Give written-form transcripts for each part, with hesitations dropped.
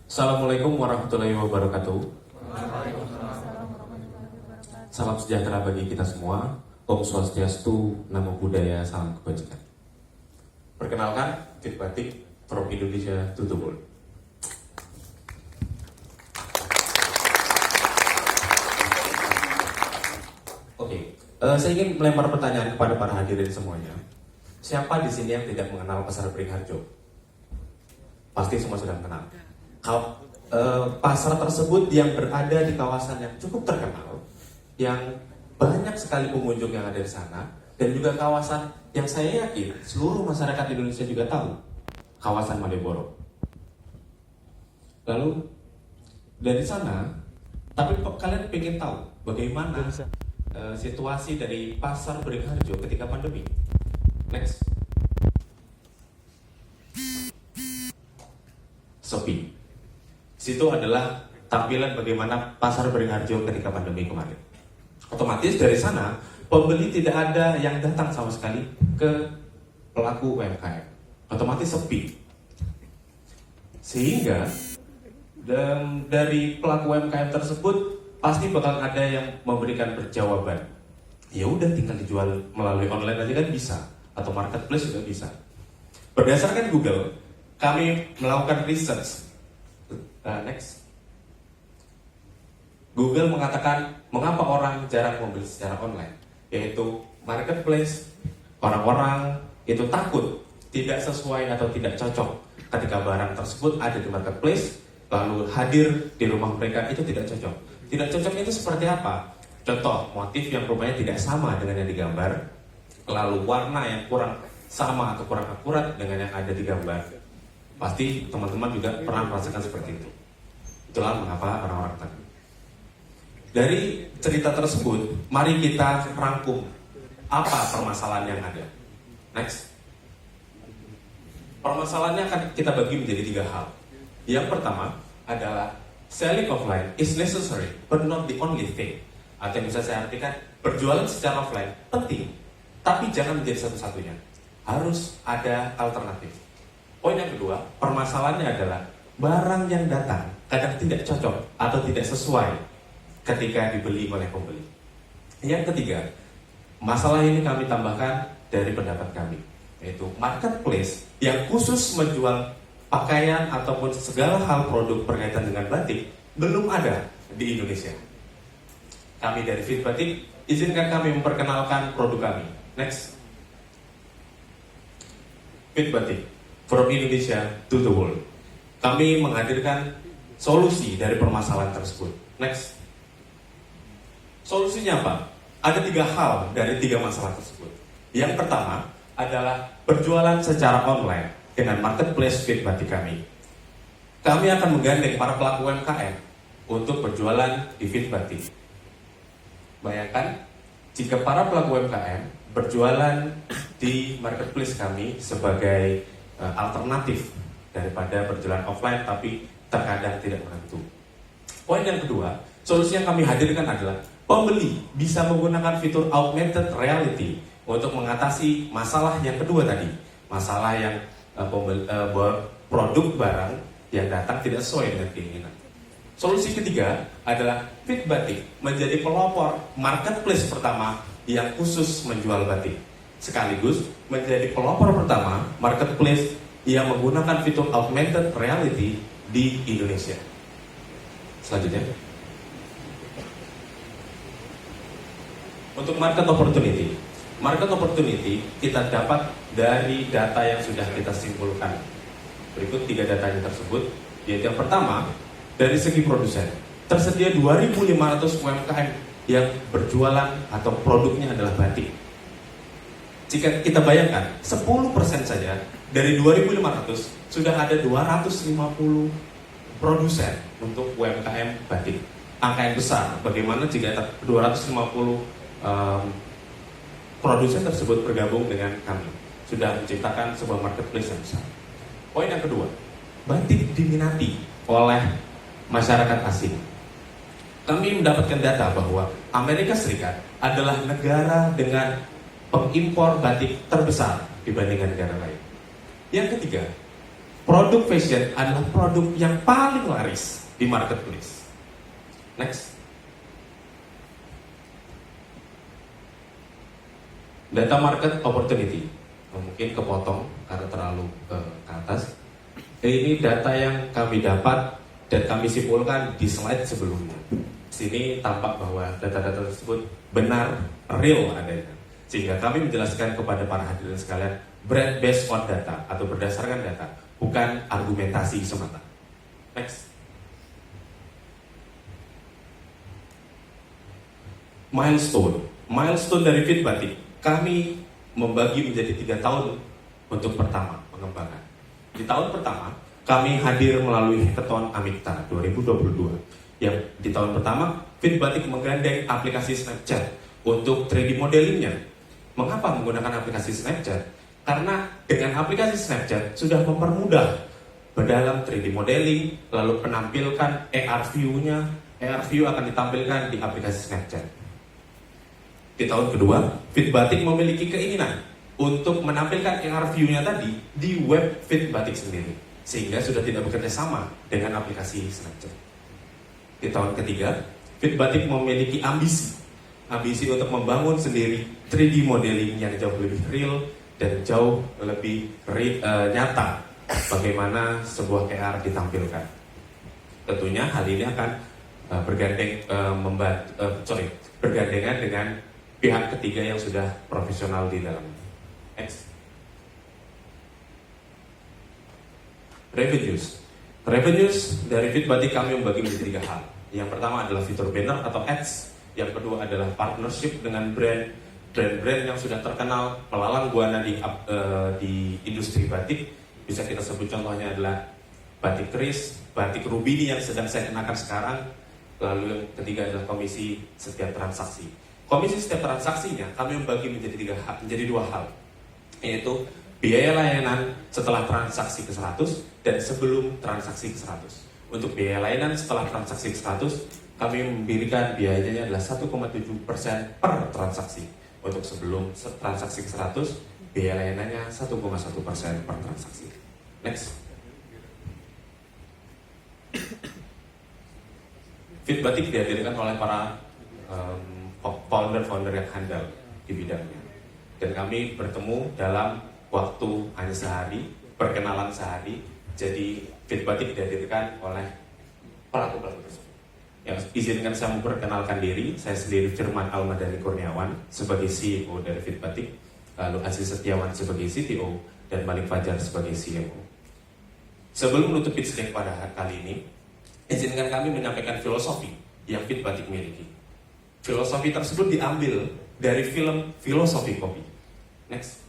Assalamualaikum warahmatullahi wabarakatuh. Salam sejahtera bagi kita semua. Om Swastiastu, Namo Buddhaya, salam kebajikan. Perkenalkan, Fit Batik from Indonesia to the world. Oke, saya ingin melempar pertanyaan kepada para hadirin semuanya. Siapa di sini yang tidak mengenal Pasar Beringharjo? Pasti semua sudah mengenal. Kalau pasar tersebut yang berada di kawasan yang cukup terkenal, yang banyak sekali pengunjung yang ada di sana, dan juga kawasan yang saya yakin seluruh masyarakat Indonesia juga tahu, kawasan Malioboro. Lalu dari sana, tapi kalian ingin tahu bagaimana situasi dari Pasar Beringharjo ketika pandemi? Next. Sepi. Situ adalah tampilan bagaimana Pasar Beringharjo ketika pandemi kemarin. Otomatis dari sana pembeli tidak ada yang datang sama sekali ke pelaku UMKM. Otomatis sepi. Sehingga dari pelaku UMKM tersebut pasti bakal ada yang memberikan jawaban. Ya udah, tinggal dijual melalui online aja kan bisa, atau marketplace juga bisa. Berdasarkan Google, kami melakukan research. Next. Google mengatakan mengapa orang jarang membeli secara online, yaitu marketplace, orang-orang itu takut tidak sesuai atau tidak cocok ketika barang tersebut ada di marketplace lalu hadir di rumah mereka, itu tidak cocok. Tidak cocok itu seperti apa? Contoh, motif yang rupanya tidak sama dengan yang digambar, lalu warna yang kurang sama atau kurang akurat dengan yang ada di gambar. Pasti teman-teman juga pernah merasakan seperti itu. Itulah mengapa orang-orang takut. Dari cerita tersebut, mari kita rangkum apa permasalahan yang ada. Next. Permasalahannya akan kita bagi menjadi 3 hal. Yang pertama adalah selling offline is necessary but not the only thing. Atau yang bisa saya artikan, berjualan secara offline penting, tapi jangan menjadi satu-satunya. Harus ada alternatif. Poin yang kedua, permasalahannya adalah barang yang datang kadang tidak cocok atau tidak sesuai ketika dibeli oleh pembeli. Yang ketiga, masalah ini kami tambahkan dari pendapat kami, yaitu marketplace yang khusus menjual pakaian ataupun segala hal produk berkaitan dengan batik belum ada di Indonesia. Kami dari Fit Batik, izinkan kami memperkenalkan produk kami. Next. Fit Batik, from Indonesia to the world. Kami menghadirkan solusi dari permasalahan tersebut. Next. Solusinya apa? Ada 3 hal dari 3 masalah tersebut. Yang pertama adalah berjualan secara online dengan marketplace Fit Batik kami. Kami akan menggandeng para pelaku UMKM untuk berjualan di Fit Batik. Bayangkan jika para pelaku UMKM berjualan di marketplace kami sebagai alternatif daripada berjualan offline tapi terkadang tidak menentu. Poin yang kedua, solusi yang kami hadirkan adalah pembeli bisa menggunakan fitur augmented reality untuk mengatasi masalah yang kedua tadi, masalah yang produk barang yang datang tidak sesuai dengan keinginan. Solusi ketiga adalah Fit Batik menjadi pelopor marketplace pertama yang khusus menjual batik, sekaligus menjadi pelopor pertama marketplace yang menggunakan fitur augmented reality di Indonesia. Selanjutnya, untuk market opportunity kita dapat dari data yang sudah kita simpulkan. Berikut 3 data yang tersebut, yaitu yang pertama, dari segi produsen, tersedia 2.500 UMKM yang berjualan atau produknya adalah batik. Jika kita bayangkan 10% saja dari 2.500 sudah ada 250 produsen untuk UMKM batik. Angka yang besar. Bagaimana jika 250 produsen tersebut bergabung dengan kami? Sudah menciptakan sebuah marketplace yang besar. Poin yang kedua, batik diminati oleh masyarakat asing. Kami mendapatkan data bahwa Amerika Serikat adalah negara dengan pengimpor batik terbesar dibandingkan negara lain. Yang ketiga, produk fashion adalah produk yang paling laris di marketplace. Next. Data market opportunity. Mungkin kepotong karena terlalu ke atas. Ini data yang kami dapat dan kami simpulkan di slide sebelumnya. Sini tampak bahwa data-data tersebut benar, real adanya. Sehingga kami menjelaskan kepada para hadirin sekalian, brand based on data atau berdasarkan data, bukan argumentasi semata. Next. Milestone dari Fit Batik, kami membagi menjadi 3 tahun untuk pertama pengembangan. Di tahun pertama, kami hadir melalui Hackathon Amigta 2022. Yang di tahun pertama, Fit Batik menggandeng aplikasi Snapchat untuk 3D modelingnya. Mengapa menggunakan aplikasi Snapchat? Karena dengan aplikasi Snapchat sudah mempermudah dalam 3D modeling, lalu penampilkan AR view-nya. AR view akan ditampilkan di aplikasi Snapchat. Di tahun kedua, Fit Batik memiliki keinginan untuk menampilkan AR view-nya tadi di web Fit Batik sendiri, sehingga sudah tidak bekerja sama dengan aplikasi Snapchat. Di tahun ketiga, Fit Batik memiliki ambisi untuk membangun sendiri 3D modeling yang jauh lebih real dan jauh lebih nyata bagaimana sebuah AR ditampilkan. Tentunya hal ini akan bergandengan dengan pihak ketiga yang sudah profesional di dalamnya. Next. Revenues dari Fit Batik kami membagi menjadi 3 hal. Yang pertama adalah fitur banner atau ads. Yang kedua adalah partnership dengan brand-brand yang sudah terkenal melalang buana di industri batik. Bisa kita sebut contohnya adalah Batik Kris, Batik Rubini yang sedang saya kenakan sekarang. Lalu yang ketiga adalah komisi setiap transaksi. Komisi setiap transaksinya kami membagi menjadi 2 hal, yaitu biaya layanan setelah transaksi ke 100 dan sebelum transaksi ke 100. Untuk biaya layanan setelah transaksi ke 100, kami memberikan biayanya adalah 1,7% per transaksi. Untuk sebelum transaksi ke 100, biaya layanannya 1,1% per transaksi. Next. Fit Batik dihadirkan oleh para founder-founder yang handal di bidangnya. Dan kami bertemu dalam waktu hanya sehari, perkenalan sehari. Jadi Fit Batik dihadirkan oleh pelaku-pelaku tersebut. Yang izinkan saya memperkenalkan diri, saya sendiri Firman Almadani Kurniawan sebagai CEO dari Fit Batik, lalu Aziz Setiawan sebagai CTO, dan Malik Fajar sebagai CMO. Sebelum menutup pitch deck pada kali ini, izinkan kami menyampaikan filosofi yang Fit Batik miliki. Filosofi tersebut diambil dari film Filosofi Kopi. Next.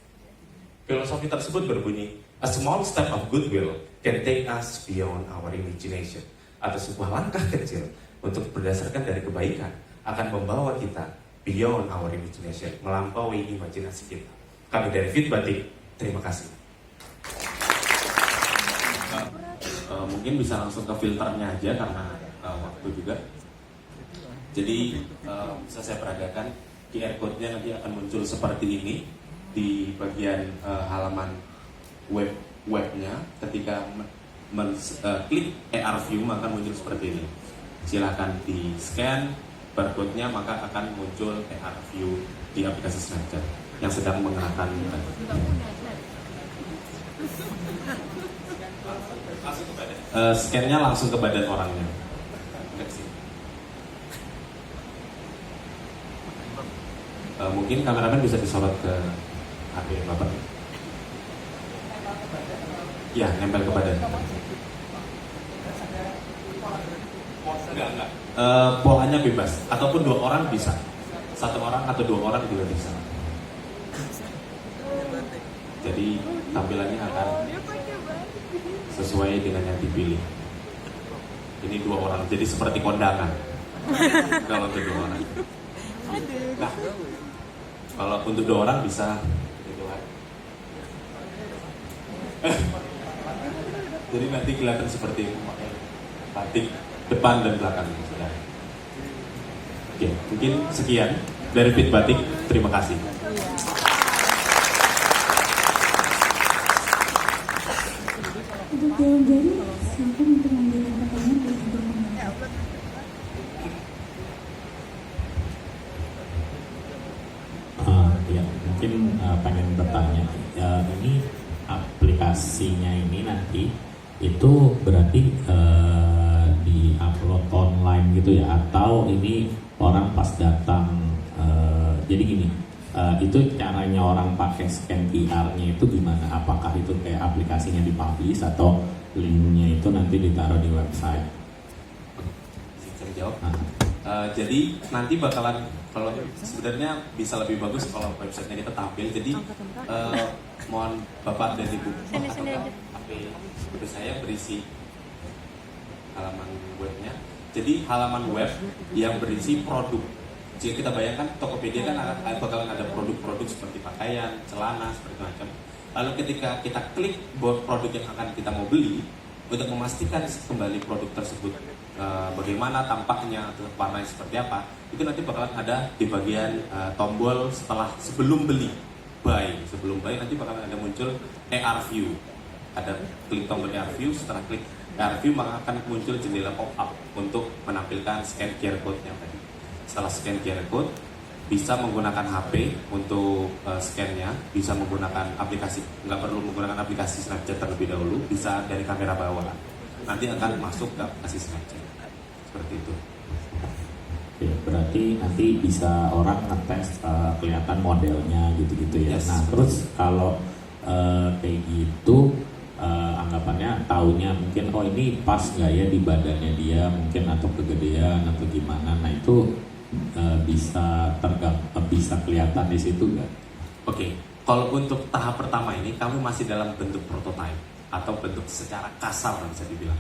Filosofi tersebut berbunyi, a small step of goodwill can take us beyond our imagination. Atau sebuah langkah kecil untuk berdasarkan dari kebaikan akan membawa kita beyond our imagination, melampaui imajinasi kita. Kami dari Fit Batik, terima kasih. Mungkin bisa langsung ke filternya aja karena waktu juga. Jadi bisa saya peragakan QR code-nya nanti akan muncul seperti ini di bagian halaman webnya. Ketika klik AR View maka muncul seperti ini. Silakan di scan barcode-nya maka akan muncul AR View di aplikasi Snapchat yang sedang mengenakan. Scan-nya langsung ke badan orangnya. Mungkin kameramen bisa disorot ke HP Bapak. Ya, nempel ke badan. Enggak. Polanya bebas, ataupun 2 orang bisa. 1 orang atau 2 orang juga bisa. Jadi tampilannya akan sesuai dengan yang dipilih. Ini 2 orang, jadi seperti kondangan. Kalau untuk 2 orang. Nah, kalau untuk 2 orang bisa gitu kan. Jadi nanti kelihatan seperti memakai batik depan dan belakang. Oke, mungkin sekian dari Fit Batik. Terima kasih. Dewan Jari, silakan untuk mengambil pertanyaan dan juga komentar. Ya, mungkin pengen bertanya, ini aplikasinya ini nanti itu berarti di-upload online gitu ya, atau ini orang pas datang, jadi gini, itu caranya orang pakai scan QR-nya itu gimana? Apakah itu kayak aplikasinya dipublish atau linknya itu nanti ditaruh di website? Saya jawab. Jadi nanti bakalan, kalau sebenarnya bisa lebih bagus kalau websitenya kita tampil. Jadi mohon Bapak dan Ibu HP saya berisi halaman webnya. Jadi halaman web yang berisi produk. Jika kita bayangkan Tokopedia kan bakalan ada produk-produk seperti pakaian, celana, seperti macam. Lalu ketika kita klik produk yang akan kita mau beli, untuk memastikan kembali produk tersebut bagaimana tampaknya atau warnanya seperti apa, itu nanti bakalan ada di bagian tombol sebelum beli, sebelum buy nanti bakalan ada muncul AR view, ada klik tombol AR view. Setelah klik AR view maka akan muncul jendela pop up untuk menampilkan scan QR code-nya tadi. Setelah scan QR code, bisa menggunakan HP untuk scan-nya, bisa menggunakan aplikasi, nggak perlu menggunakan aplikasi Snapchat terlebih dahulu, bisa dari kamera bawah, nanti akan masuk ke aplikasi Snapchat, seperti itu. Oke, berarti nanti bisa orang ngetes kelihatan modelnya gitu-gitu ya. Yes. Nah terus kalau kayak gitu, anggapannya taunya mungkin ini pas nggak ya di badannya dia mungkin, atau kegedean atau gimana, nah itu bisa kelihatan di situ nggak? Oke, kalau untuk tahap pertama ini kami masih dalam bentuk prototype atau bentuk secara kasar bisa dibilang.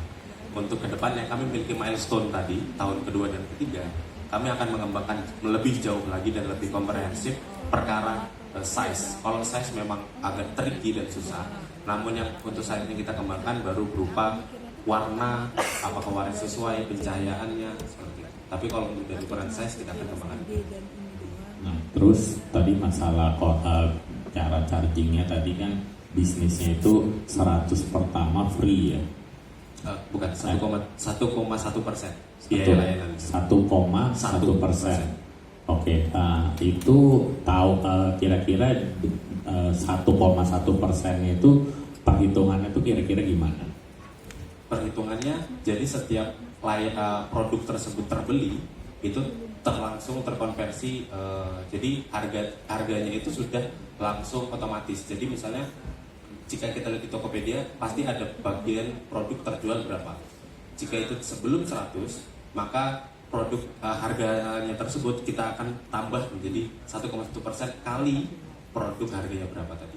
Untuk kedepannya kami memiliki milestone tadi, tahun kedua dan ketiga, kami akan mengembangkan lebih jauh lagi dan lebih komprehensif perkara size. Kalau size memang agak tricky dan susah, namun yang untuk saat ini kita kembangkan baru berupa warna, apakah warna sesuai, pencahayaannya, seperti itu. Tapi kalau untuk dari ukuran size kita akan kembangkan. Nah, terus tadi masalah cara chargingnya tadi kan bisnisnya itu 100 pertama free ya? Bukan 1,1% biaya layanan. 1,1%. Oke, itu tahu kira-kira 1,1% itu perhitungannya itu kira-kira gimana? Perhitungannya jadi setiap produk tersebut terbeli itu langsung terkonversi, jadi harganya itu sudah langsung otomatis. Jadi misalnya jika kita lihat di Tokopedia pasti ada bagian produk terjual berapa. Jika itu sebelum 100, maka produk harganya tersebut kita akan tambah menjadi 1,1% kali produk harganya berapa tadi.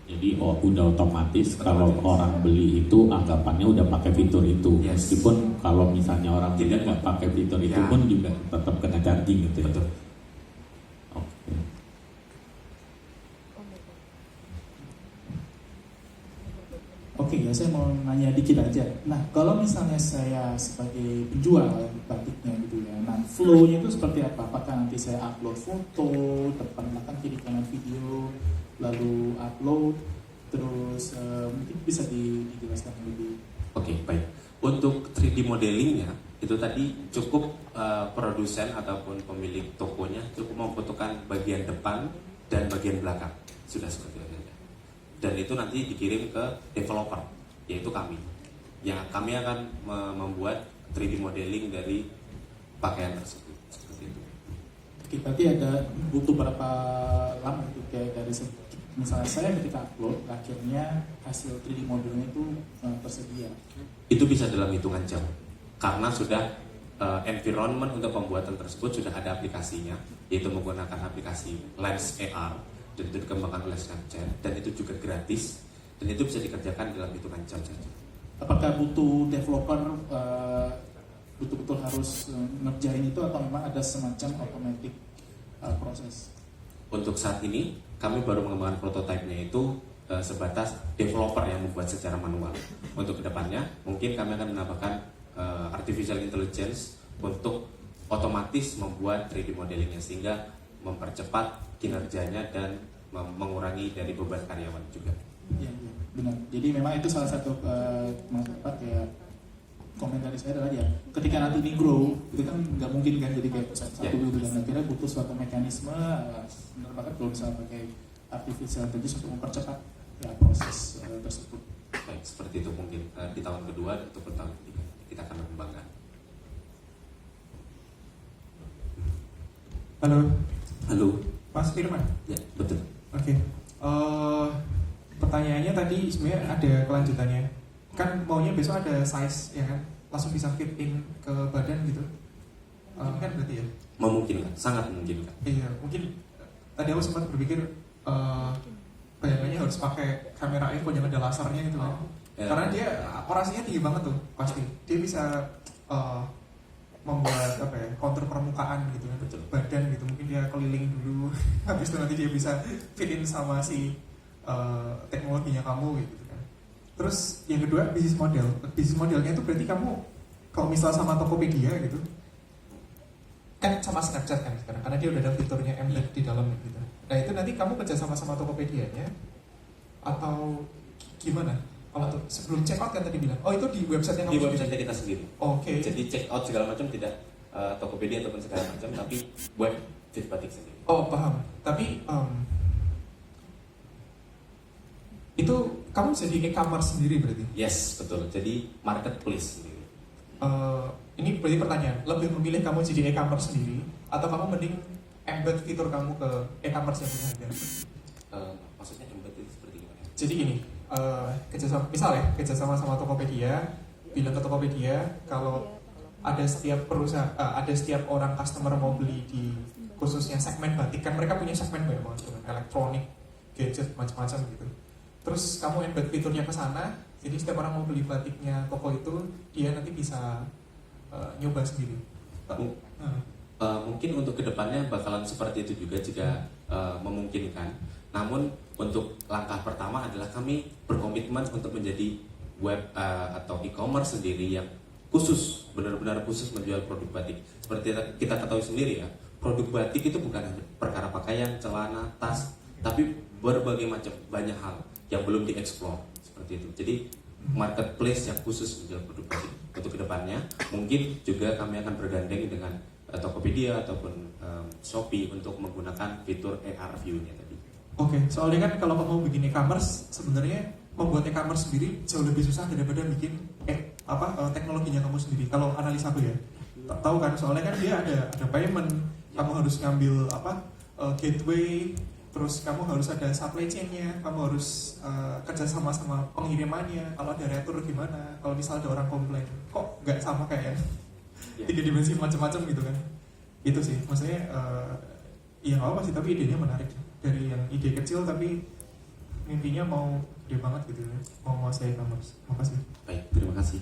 Jadi udah otomatis kalau orang beli itu anggapannya udah pakai fitur itu. Yes. Meskipun kalau misalnya orang beli nggak pakai fitur itu pun juga tetap kena charging gitu. Betul. Oke. Oke ya, saya mau nanya dikit aja. Nah, kalau misalnya saya sebagai penjual batiknya gitu ya, nah flow-nya itu seperti apa? Apakah nanti saya upload foto, depan belakang kiri kanan video, lalu upload, terus mungkin bisa dijelaskan lebih. Oke, baik. Untuk 3D modelingnya itu tadi cukup produsen ataupun pemilik tokonya cukup memfotokan bagian depan dan bagian belakang, sudah seperti itu. Dan itu nanti dikirim ke developer, yaitu kami. Yang kami akan membuat 3D modeling dari pakaian tersebut, seperti itu. Oke, berarti butuh berapa lama itu, kayak dari misalnya saya ketika upload, akhirnya hasil 3D modelnya itu tersedia? Itu bisa dalam hitungan jam, karena sudah environment untuk pembuatan tersebut sudah ada aplikasinya, yaitu menggunakan aplikasi Lens AR, dan itu dikembangkan oleh Snapchat, dan itu juga gratis, dan itu bisa dikerjakan dalam hitungan jam saja. Apakah butuh developer betul-betul harus ngerjain itu, atau memang ada semacam automatic proses? Untuk saat ini kami baru mengembangkan prototipenya itu sebatas developer yang membuat secara manual. Untuk kedepannya mungkin kami akan menambahkan artificial intelligence untuk otomatis membuat 3D modelingnya, sehingga mempercepat kinerjanya dan mengurangi dari beban karyawan juga. Ya, ya. benar. Jadi memang itu salah satu kayak komen dari saya adalah ya ketika nanti ini grow itu kan nggak mungkin kan jadi kayak satu gitu dan akhirnya butuh suatu mekanisme benar banget kalau misalnya pakai artificial intelligence untuk mempercepat ya proses tersebut. Baik, seperti itu mungkin di tahun kedua atau tahun ketiga kita akan mengembangkan. Halo, Mas Firman. ya betul. Oke. Pertanyaannya tadi sebenarnya ada kelanjutannya. Kan maunya besok ada size ya kan, langsung bisa fit in ke badan gitu. Kan berarti ya? Memungkinkan, sangat memungkinkan. Iya, mungkin tadi aku sempat berpikir bayangannya harus pakai kamera iPhone yang ada lasernya gitu kan. Ya. Karena dia akurasinya tinggi banget tuh pasti. Dia bisa membuat apa ya, kontur permukaan gitu kan, Betul. badan gitu. Mungkin dia keliling dulu, habis itu nanti dia bisa fit in sama si teknologinya kamu gitu kan. Terus yang kedua bisnis model. Bisnis modelnya itu berarti kamu kalau misal sama Tokopedia gitu, kan sama Snapchat kan sekarang, karena dia udah ada fiturnya embed di dalam gitu. Nah itu nanti kamu kerja sama Tokopedia-nya atau gimana? Kalau sebelum check out kan tadi bilang, oh itu di website yang Di kamu website kita sendiri. Oke. Jadi check out segala macam tidak Tokopedia ataupun segala macam, tapi web Fit Batik sendiri. Oh paham. Tapi itu kamu jadi e-commerce sendiri berarti? Yes, betul. Jadi marketplace sendiri. Ini berarti pertanyaan, lebih memilih kamu jadi e-commerce sendiri atau kamu mending embed fitur kamu ke e-commerce yang punya harga? Maksudnya embed itu seperti gimana? Jadi gini, kerjasama sama Tokopedia, bilang ke Tokopedia kalau ada setiap perusahaan, ada setiap orang customer mau beli di khususnya segmen batik, kan mereka punya segmen banyak banget, elektronik, gadget, macam-macam gitu. Terus kamu embed fiturnya ke sana, jadi setiap orang mau beli batiknya toko itu, dia nanti bisa nyoba sendiri. Mungkin untuk kedepannya bakalan seperti itu juga jika memungkinkan. Namun untuk langkah pertama adalah kami berkomitmen untuk menjadi web atau e-commerce sendiri yang khusus, benar-benar khusus menjual produk batik. Seperti kita ketahui sendiri ya, produk batik itu bukan hanya perkara pakaian, celana, tas, tapi berbagai macam banyak hal yang belum dieksplor seperti itu. Jadi marketplace yang khusus menjual produk batik. Untuk kedepannya mungkin juga kami akan bergandeng dengan Tokopedia ataupun Shopee untuk menggunakan fitur AR view-nya tadi. Oke, soalnya kan kalau kamu bikin e-commerce, sebenarnya membuat e-commerce sendiri jauh lebih susah daripada bikin teknologinya kamu sendiri. Kalau analisa aku ya, tahu kan, soalnya kan dia ada payment, kamu harus ngambil gateway, terus kamu harus ada supply chain-nya, kamu harus kerja sama pengirimannya. Kalau ada retur gimana? Kalau misal ada orang komplain, kok nggak sama kayak tiga dimensi macam-macam gitu kan? Itu sih, maksudnya ya nggak apa sih, tapi idenya menarik. Dari yang ide kecil tapi mimpinya mau gede banget gitu ya, mau menguasai e-commerce. Makasih. Baik, terima kasih.